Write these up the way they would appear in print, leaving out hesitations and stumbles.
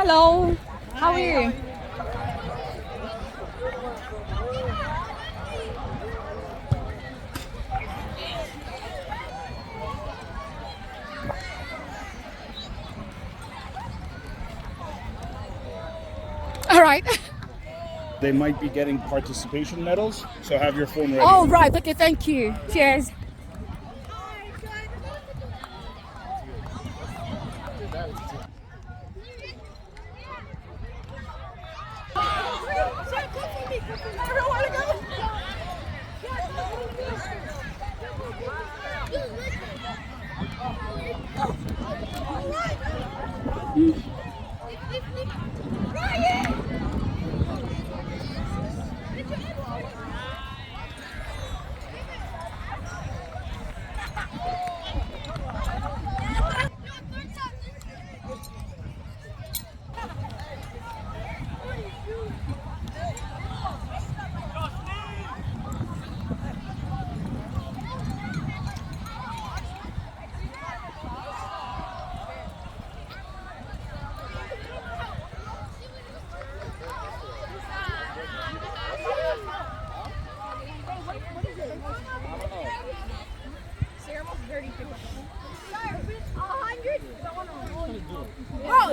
Hello. How are you? All right. They might be getting participation medals, so have your phone ready. Oh, right. Okay, thank you. Cheers.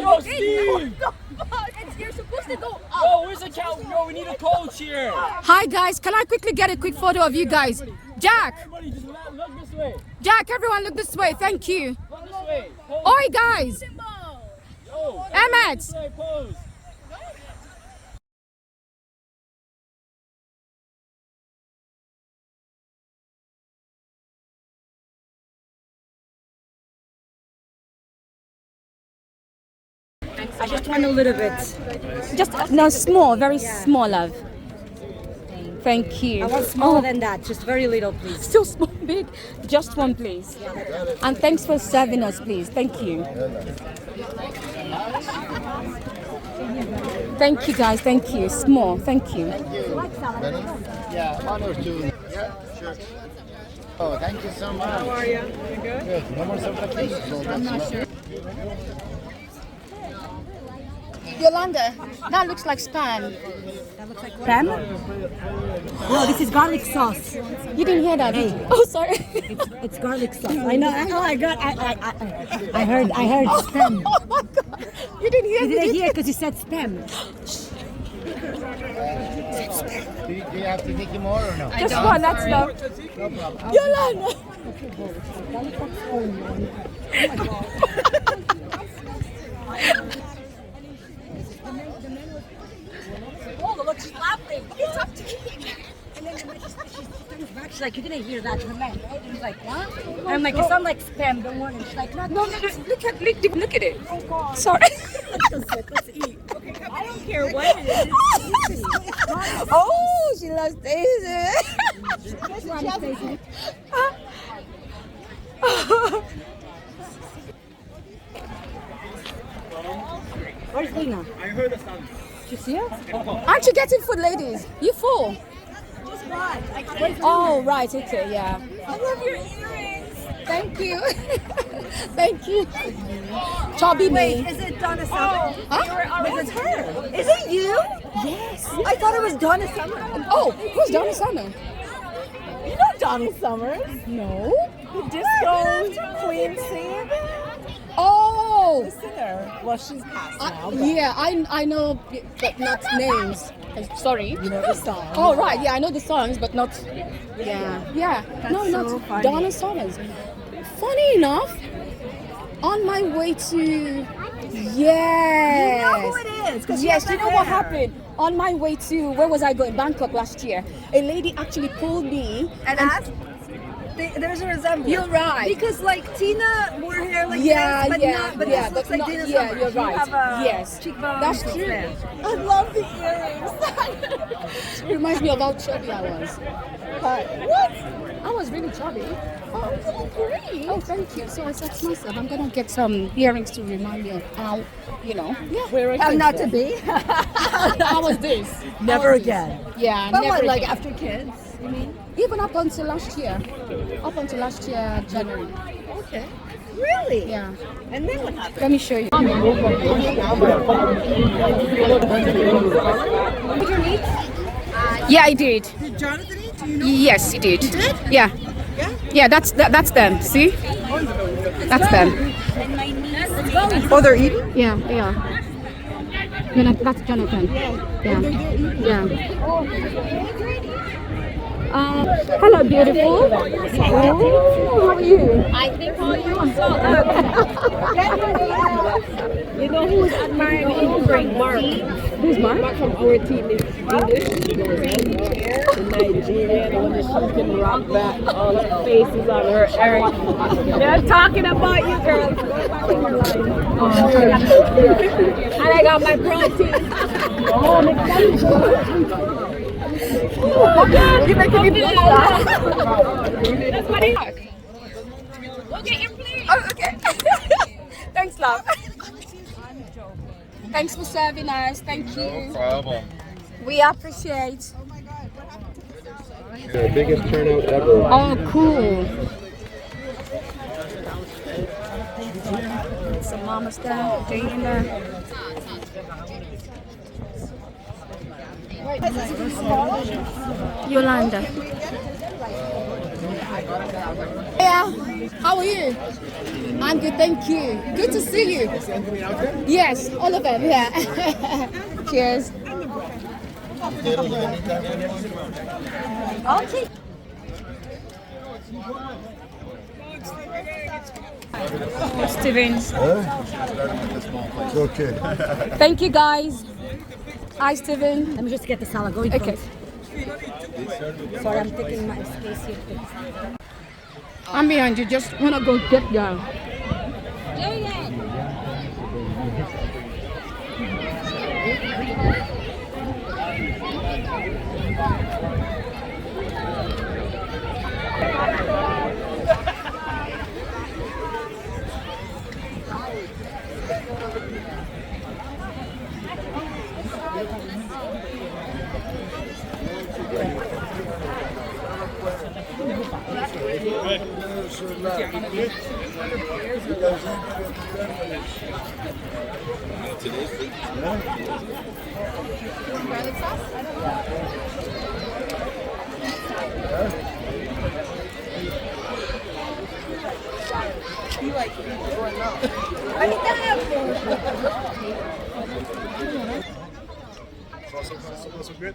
Yo, Steve! You're supposed to go up. Yo, where's the cow? Yo, we need a coach here. Hi, guys. Can I quickly get a quick photo of you guys? Jack. Everybody, just look this way. Jack, everyone look this way. Thank you. Look this way. Pose. Oi, guys. Yo, Emmett. this way, pose. I just want a little bit. Just no, small, very small, love. Thank you. I want smaller than that, just very little, please. Still small, big. Just one, please. And thanks for serving us, please. Thank you. Thank you, guys. Thank you. Small. Thank you. Yeah, one or two. Yeah, sure. Oh, thank you so much. How are you? You good? Good. No more supplications. I'm not sure. Yolanda, that looks like spam. Spam? No, this is garlic sauce. You didn't hear that? Did you? Oh, sorry. It's garlic sauce. I know. Oh, I heard spam. Oh my God. You didn't hear You me? didn't hear because you said spam. Do you have to take more or no? Just one, that's enough. No problem. Yolanda. Oh, look, she's laughing. And then she's like, you didn't hear that from me. She's like, what? And I'm like, it sounds like spam, don't worry. She's like, no, Look at it. Sorry. let's eat. I don't care what it is. Oh, she loves Daisy. Where's Lena? I heard the sound. Did you see her? Aren't you getting food, ladies? You full? Just one. Oh, right. Okay, yeah. I love your earrings. Thank you. Thank you. Chubby me. Is it Donna Summer? Huh? Is it her? Is it you? Yes. I thought it was Donna Summer. Oh, who's Donna Summer? You know Donna Summers? No. The disco queen singer? Oh. Singer. Well, she's passed now. Yeah, I know, but not names. Sorry. You know the song. Oh, right. Yeah, I know the songs, but not. Yeah. No, so not funny. Donna Summers. Funny enough, on my way to. Yes. You know who it is. 'Cause Yes, she you has know that what hair. happened? On my way to, where was I going? Bangkok last year. A lady actually pulled me. And asked? There's a resemblance. You're right. Because like Tina wore hair like Yeah, this, but yeah, not, but yeah, this looks but like not- Dana yeah, Summer. you're You right. have a Yes. cheekbones. That's true. there. I love the earrings. It reminds me of how chubby I was. What? I was really chubby. Oh, great. Oh, thank you. So I said to myself, I'm going to get some earrings to remind me of how, yeah. Where How not to be? I was this. Never I was this. again. Yeah, But never what, like again. after kids? You mean? Even up until last year. Up until last year, January. Okay. Really? Yeah. And then what happened? Let me show you. Did you meet? Yeah, I did. Did Jonathan eat? Do you know? Yes, he did. You did? Yeah. Yeah? Yeah, that's them. See? That's them. Oh, they're eating? Yeah, yeah. That's Jonathan. Yeah. Yeah. Hello, beautiful. Oh, how are you? I think all you saw You know who's admiring me? Mark. Who's Mark? Mark from 14 is English. In Nigeria, the one that she can rock back. All the faces on her. Eric. They're talking about you, girl. Go back in your life. And I got my protein. Oh, I'm excited. You're making me blush. That's what he like. We'll get your plate. Oh, okay. Thanks, love. Thanks for serving us. Thank you. No problem. We appreciate. The biggest turnout ever. Oh, cool. Some mama's there, Jane in there. Yolanda. Yeah. How are you? I'm good, thank you. Good to see you. Yes, all of them. Yeah. Cheers. Okay. Stevens. It's okay. Thank you, guys. Hi, Steven. Let me just get the salad going. Okay. Sorry, I'm taking my space here. I'm behind you. Just wanna go get down. Also good.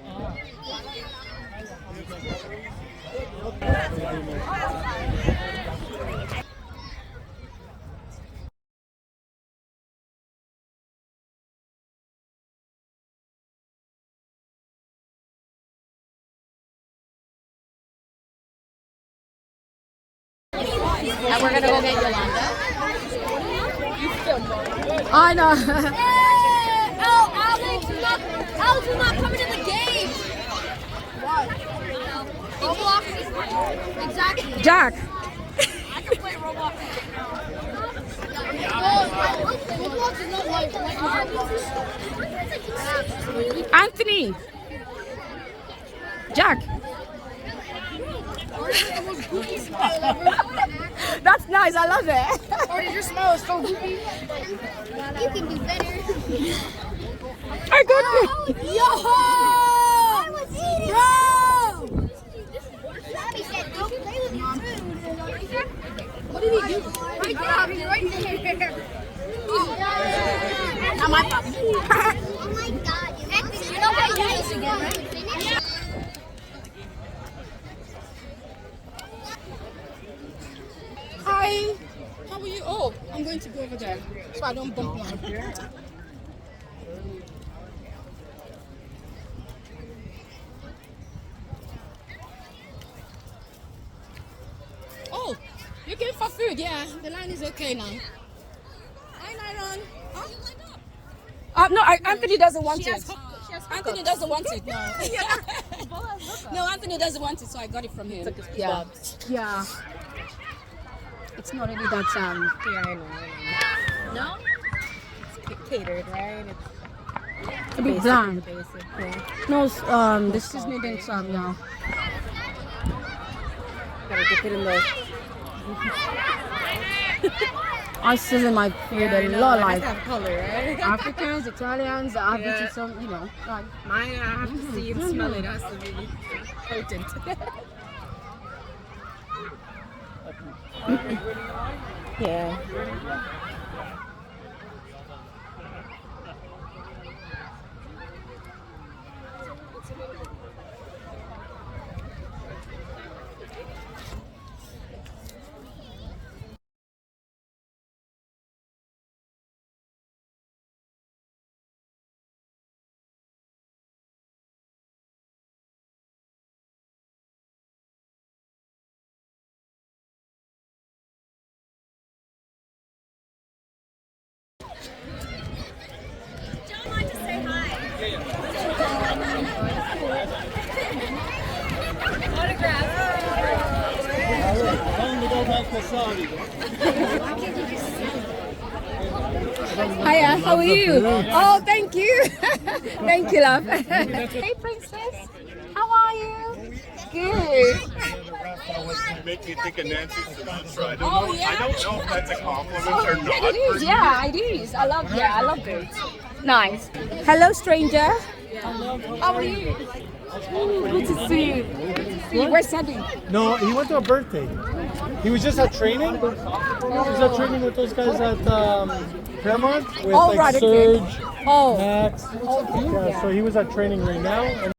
And we're gonna go get Yolanda. I know. Alex is not coming in the game. Why? Roblox. Exactly. Jack. I can play Roblox. Roblox is not like Anthony. Jack. That's nice. I love it. Or did your smell is so goofy? You can do better. I got you. Yo! I was eating. Bro! Bobby said, don't play with your food. What did he do? Right there. He's right there. Not my problem. Oh my god. You know how to do this again, right? Hi. How are you? Oh, I'm going to go over there so I don't bump one. Oh, you came for food? Yeah, the line is okay now. Hi, Myron. Huh? No, Anthony doesn't want it. Anthony doesn't want it. No. No, Anthony doesn't want it, so I got it from him. Yeah. Yeah. It's not really that Yeah, I know. No? It's catered, right? a bit bland. Basic, yeah. No, the seasoning and some, yeah. dip it in the. I season my food a lot, like have color, right? Africans, Italians. I've eaten some, you know, like Mine, I have to see and smell it. It has to be potent. Yeah. hiya, how are you? Oh, thank you. Thank you, love. Hey, princess. How are you? Good. Make me think of Nancy Sinatra. I don't Oh, know. yeah? I don't know if that's a compliment or Yeah, not. it is. Yeah, it is. I love it. Nice. Hello, stranger. How are you? Good to see you. Where's Sandy? No, he went to a birthday. He was just at training. He was at training with those guys at Paramount with Oh, like right, okay. Serge, Oh. Max. Yeah, so he was at training right now. And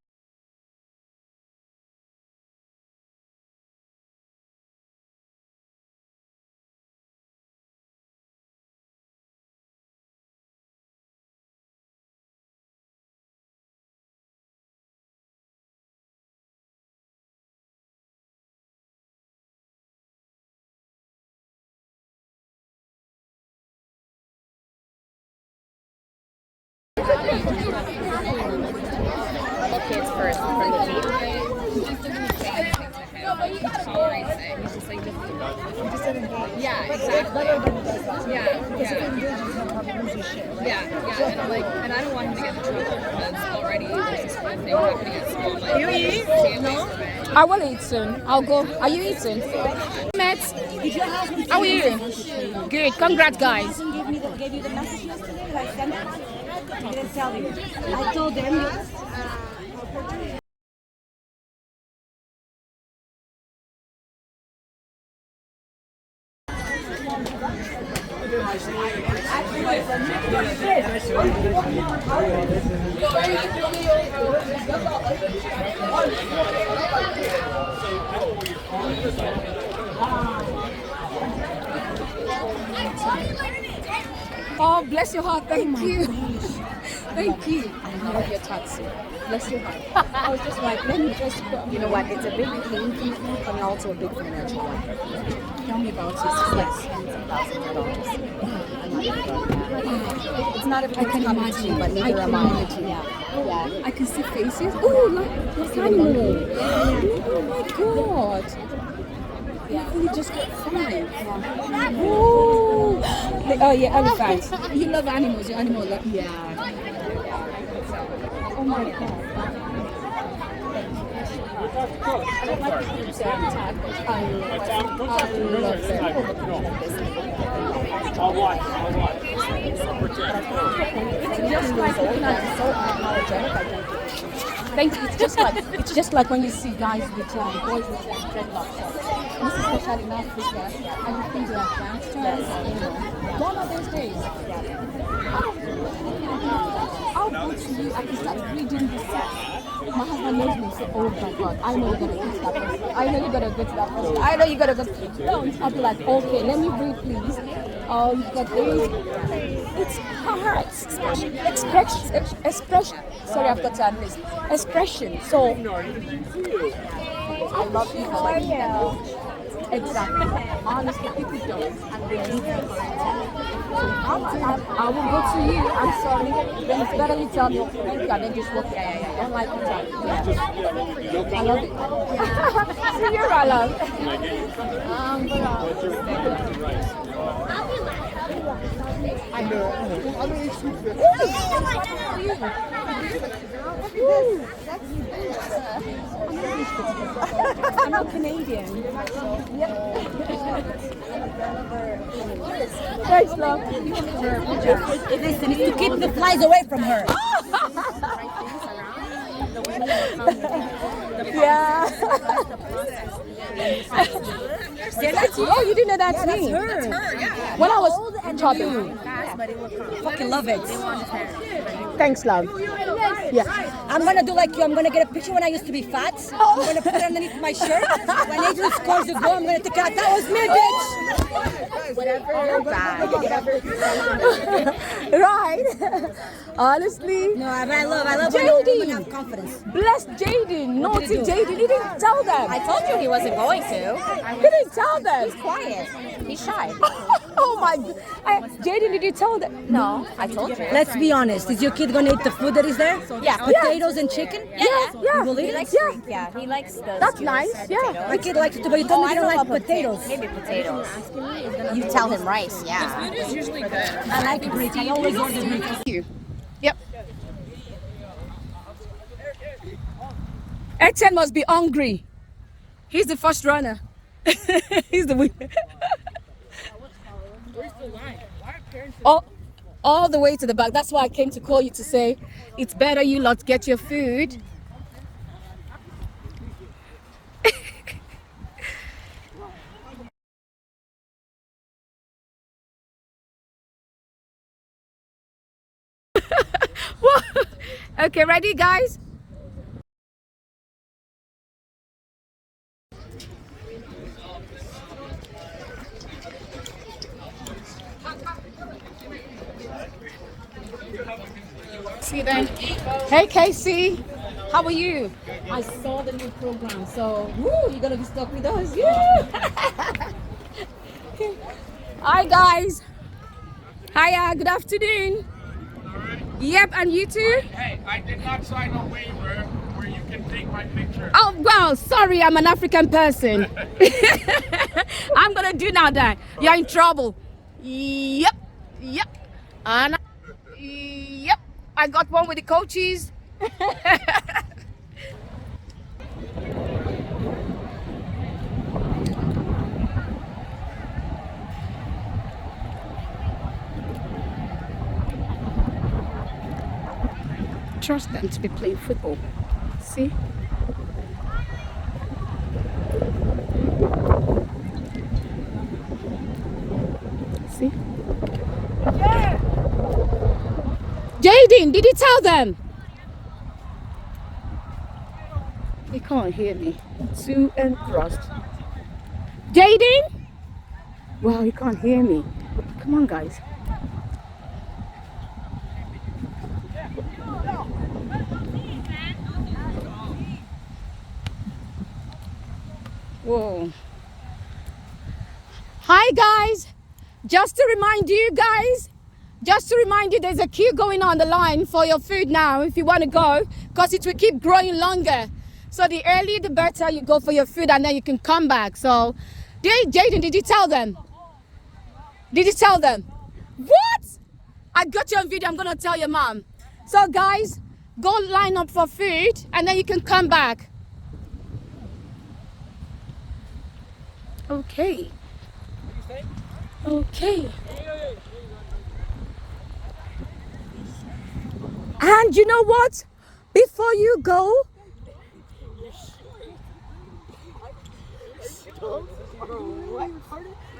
Kids first from the team. Yeah, exactly. And I don't want him to get in trouble because already there's this whole thing happening at school. Like, you eat? No? I will eat soon. I'll go. Are you eating? Matt, how are you? Good. Congrats, guys. Gave you the message yesterday that I sent them? I didn't tell you. I told them. Oh, bless your heart. Thank you. Thank you. I love your tattoo. Bless your heart. I was just like, let me just put, You know what? It's a big pain and also a big financial one. tell me about It's it. like tens of thousands of dollars. It's not a I can imagine, but I neither can am I. imagine. Yeah. I can see faces. Oh, like animal. Oh my God. You just got five. Oh, oh yeah, elephants. You love animals. You're animal love. Yeah. Oh my God. I'll watch. Thank you. It's just like when you see guys with boys with dreadlocks. This is especially in Africa, and you think they're gangsters. You know, gone are those days. I'll go to you. I can start reading the sex. My husband knows me. So, oh my God, I know you're gonna go to that person. I know you're gonna go to that person. I know you're gonna go. Don't. I'll be like, okay, let me read, please. Oh, you got this. It's hearts, expression. Sorry, I've got to admit this. Expression. So, I love you. How are you? Exactly. Honestly, people don't. And they need to I will go to you. I'm sorry. Then it's better you tell me thank you and then just walk away. I don't like it. I love it. See you, I love. I know. I'm not Canadian. Thanks, love. Listen, it's to keep the flies away from her. Yeah. Oh, you didn't know that's me. That's her. When I was chubby. Fucking love it. Thanks, love. Yeah. I'm gonna do like you. I'm gonna get a picture when I used to be fat. I'm gonna put it underneath my shirt. When Adrian scores the goal, I'm gonna take out. That was me, bitch. Right. Honestly. No, I love when women have confidence. Bless Jaden. Naughty Jaden. You didn't tell them. I told you he wasn't going to. You didn't tell them. He's quiet. He's shy. Oh my God. Jaden, did you tell them? No, I told you. Let's be honest. Is your kid gonna eat the food that is there? Yeah. Potatoes and chicken? Yeah. You will eat He it? likes, yeah, he likes those. That's skewers, nice, yeah. potatoes. My kid likes it too, but you told me I you don't know like about potatoes. Maybe potatoes. You tell him rice, yeah. I like grits. I always order grits. Yep. Etienne must be hungry. He's the first runner. He's the winner. All the way to the back. That's why I came to call you to say it's better you lot get your food. Okay, ready, guys? See you then. Hey, Casey. How are you? I saw the new program, so woo, you're gonna be stuck with us. Yeah. Hi, guys. Hiya. Good afternoon. Yep, and you too? Hey, I did not sign a waiver where you can take my picture. Oh, well, sorry, I'm an African person. I'm gonna do now that. You're in trouble. Yep. And yep, I got one with the coaches. Trust them to be playing football. See? See? Yeah. Jaden, did you tell them? They can't hear me. To and thrust. Jaden? Wow, you can't hear me. Come on, guys. Whoa. Hi guys, just to remind you there's a queue going on the line for your food now if you want to go, because it will keep growing longer. So the earlier the better you go for your food, and then you can come back. So Jaden, did you tell them? What? I got you on video. I'm gonna tell your mom. So guys, go line up for food and then you can come back. Okay. And you know what? Before you go,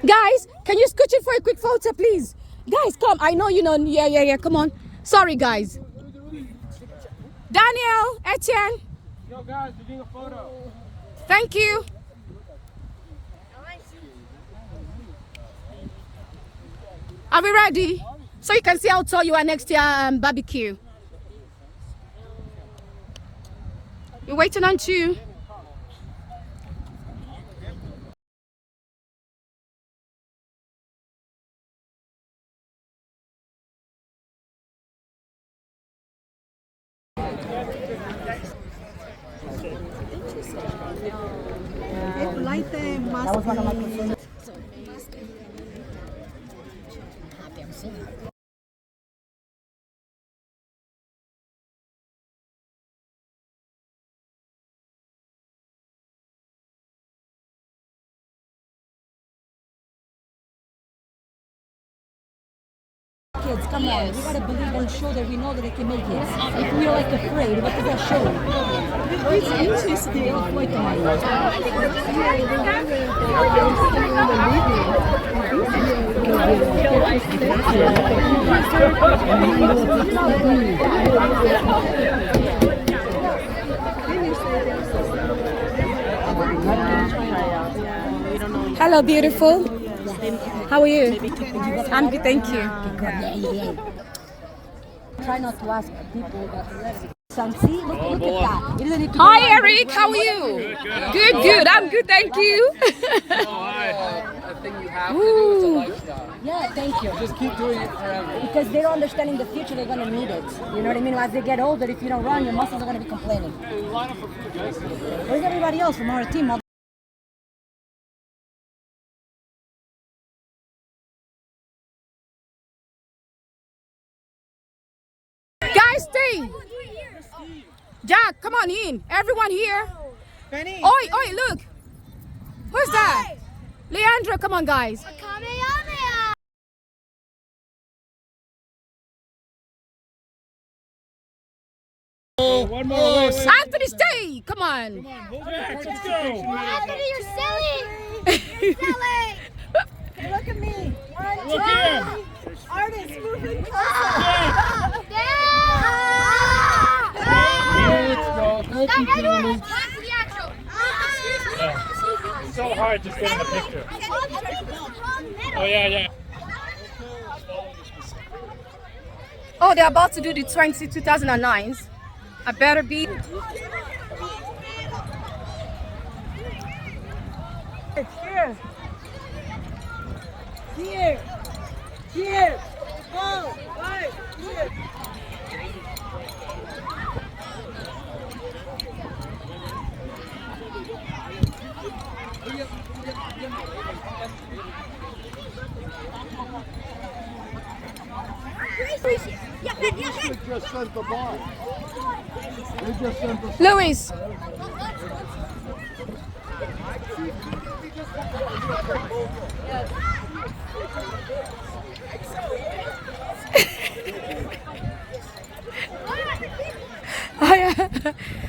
guys, can you scooch in for a quick photo, please? Guys, come. I know you know. Yeah. Come on. Sorry, guys. Daniel, Etienne. Yo, guys, we're doing a photo. Thank you. Are we ready? So you can see how tall you are next year, BBQ. We're waiting on you. kids. Come on. We gotta believe and show that we know that they can make it. If we're like afraid, what does that show? Hello, beautiful. How are you? I'm good, thank you. Try not to ask people that. Son, see? Look at that. It doesn't need to Hi, go Eric. How are you? Good. I'm good, thank you. Yeah, thank you. Just keep doing it forever. Because they don't understand in the future they're gonna need it. You know what I mean? As they get older, if you don't run, your muscles are gonna be complaining. Where's everybody else from our team? Guys, stay. Jack, come on in. Everyone here. Oi, look. Who's that? Leandro, come on, guys. One more. Anthony, stay. Come on. Let's go. Anthony, you're silly. You're silly. Look at me. Look here. Artist moving. It's so hard just getting a picture. Oh, yeah. Oh, they're about to do the 2009s. I better be. Here. Go. Right. Here. Just sent the ball. They just sent the Luis.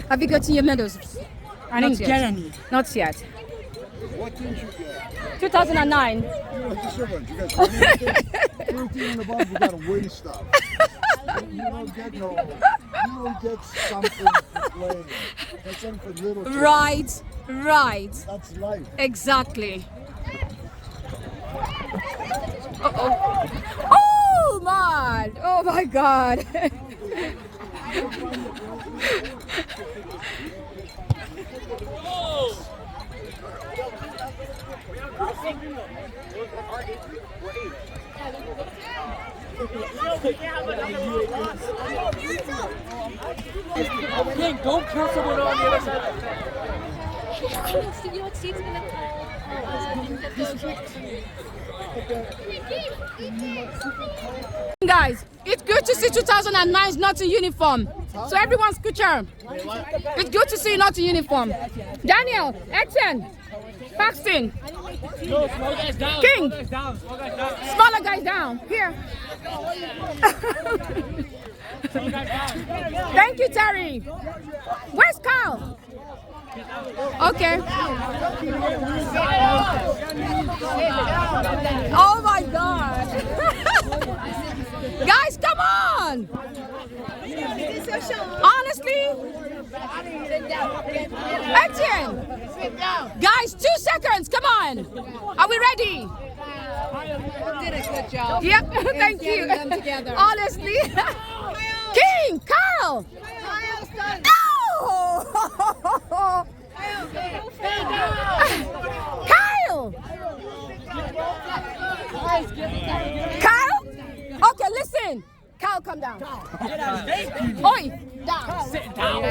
Have you gotten your medals? I didn't get any. Not yet. What did you get? 2009. Just a bunch. You got 13 and above, you got to win stuff. You don't get something for playing. That's something for little kids. Right. That's life. Exactly. Oh man! Oh my God! King, don't kill someone on the other side. You know what Steve's gonna Guys, it's good to see 2009's not in uniform. So everyone's scoocher. It's good to see you not in uniform. Daniel, Etienne, Paxton, King, smaller guys down. Here. Thank you, Terry. Where's Carl? Okay. Oh my God. Guys, come on. Honestly. Etienne. Guys, 2 seconds. Come on. Are we ready? Did a good job. Yep. Thank you. Them together. Honestly. King, Carl. No. Kyle! Kyle? Okay, listen. Kyle, come down. Oi! Down. Sit down.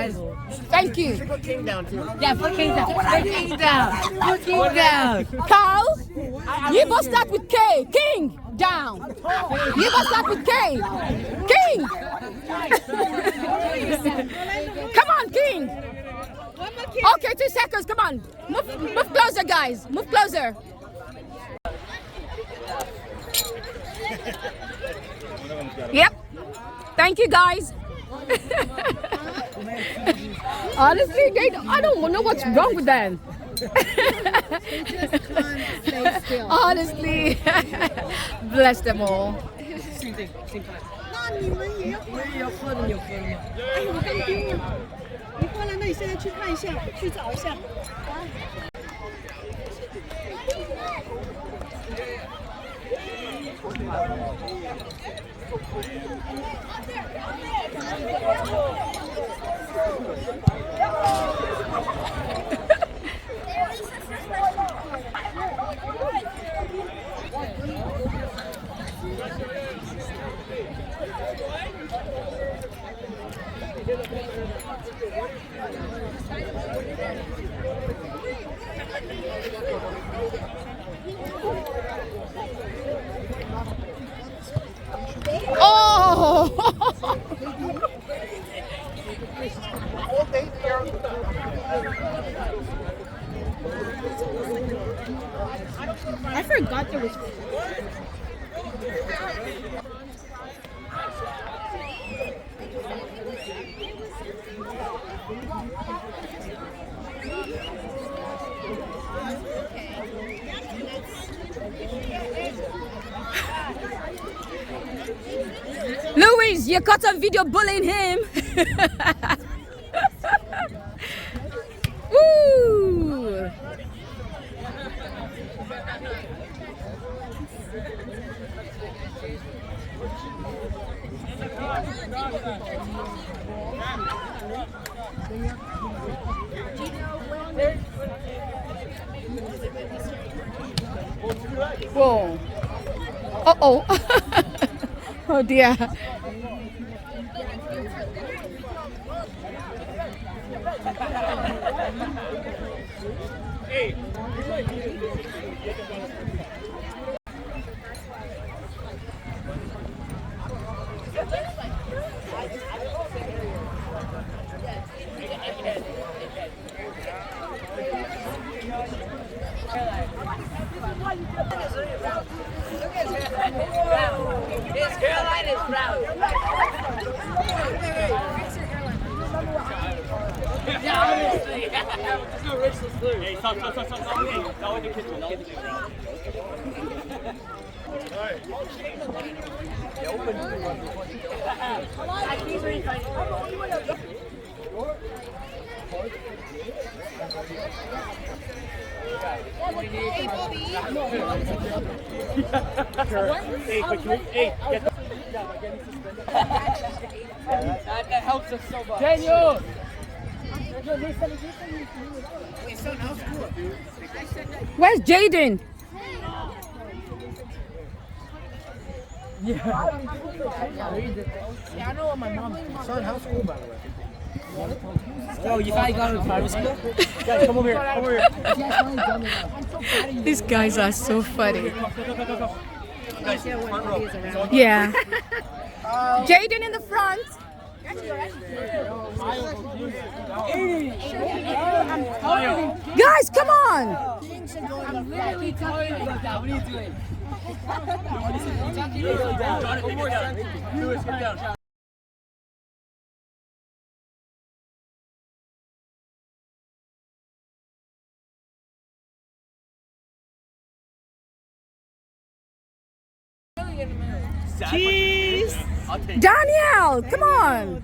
Thank you. Put King down too. Yeah, put King down. Put King down. Put King down. Kyle, you must start with K. King, down. You must start with K. King! Come on, King! Okay, 2 seconds, come on. Move closer, guys. Move closer. Yep. Thank you, guys. Honestly, I don't know what's wrong with them. Honestly, bless them all. Same thing, same time. 那你们也要我也要喝的，你有喝的吗？哎，我刚丢了。你过来，那你现在去看一下，去找一下。Oh! I forgot there was. Louis, you caught a video bullying him. Ooh. Whoa. Uh-oh. Oh dear. His hairline is brown. Yeah, honestly. There's no racial slur. Hey, stop. Hey, not with the kitchen. Not with the kitchen. Hey, but hey, get the that helps us so much. Daniel! Where's Jaden? Yeah, I know what my mom's doing. Son, how's school, by the way? Oh, you thought you got into private school? Guys, come over here. Come over here. These guys are so funny. Guys, front row. Yeah. Jaden in the front. Guys, come on. I'm literally talking about that. What are you doing? One more down. Lewis, get down. Cheese. Danielle, come on.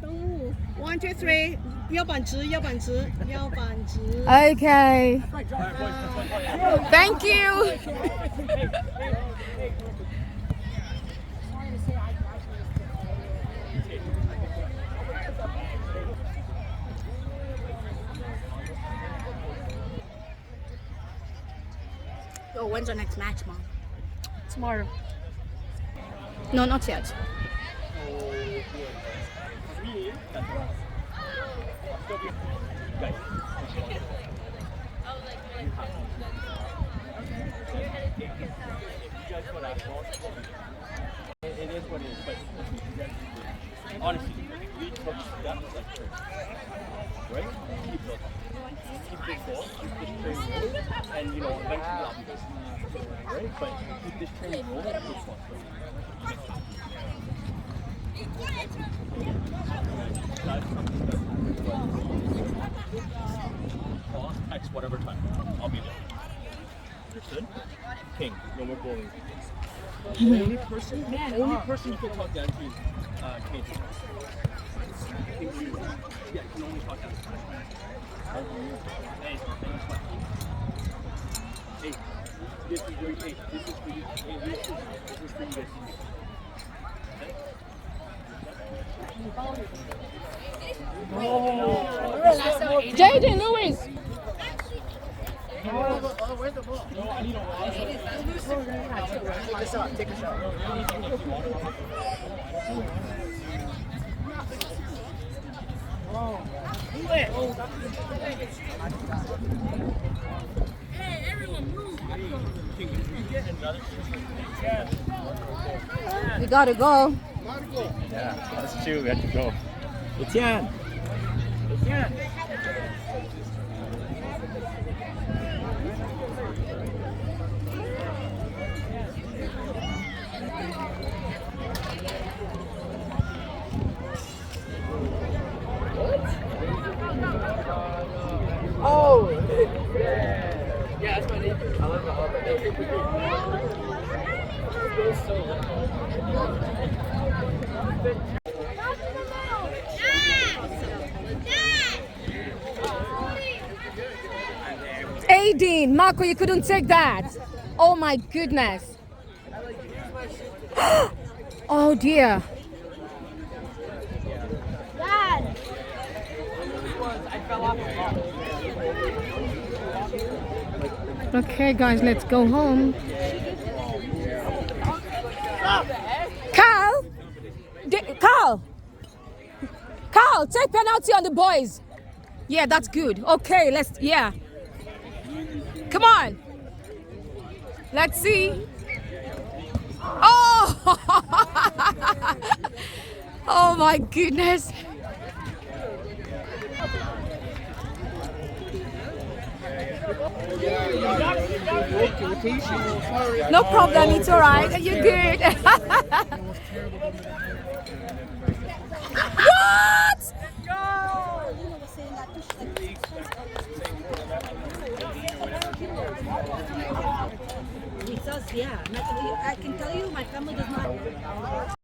1, 2, 3，腰板直，腰板直，腰板直。 Okay. Thank you. Oh, when's our next match, Mom? Tomorrow. No, not yet. It is what it is, but honestly, we took steps like this, right? Keep this ball, keep this train rolling, and eventually I'll be this, right? But keep this train rolling, it's not. Call, text, whatever time. I'll be there. Understood? King, no more bullying. The only person you can talk down to is King. King, yeah, you can only talk down to him. Hey, hey, this is your hey, this is for you. Hey, this is for you guys. Jaden Lewis. Where's the ball? No, I need a wall. Take a shot. Take a shot. We gotta go. Yeah, that's true. We have to go. Etienne. Etienne. Oh! Yeah, that's my name. I love the Aideen, Marco, you couldn't take that. Oh my goodness. Oh dear. Dad. Okay, guys, let's go home. Carl, Carl, take penalty on the boys. Yeah, that's good. Okay, yeah. Come on. Let's see. Oh! Oh my goodness. No problem, it's all right. You're good. What? With us, yeah. I can tell you, my family does not.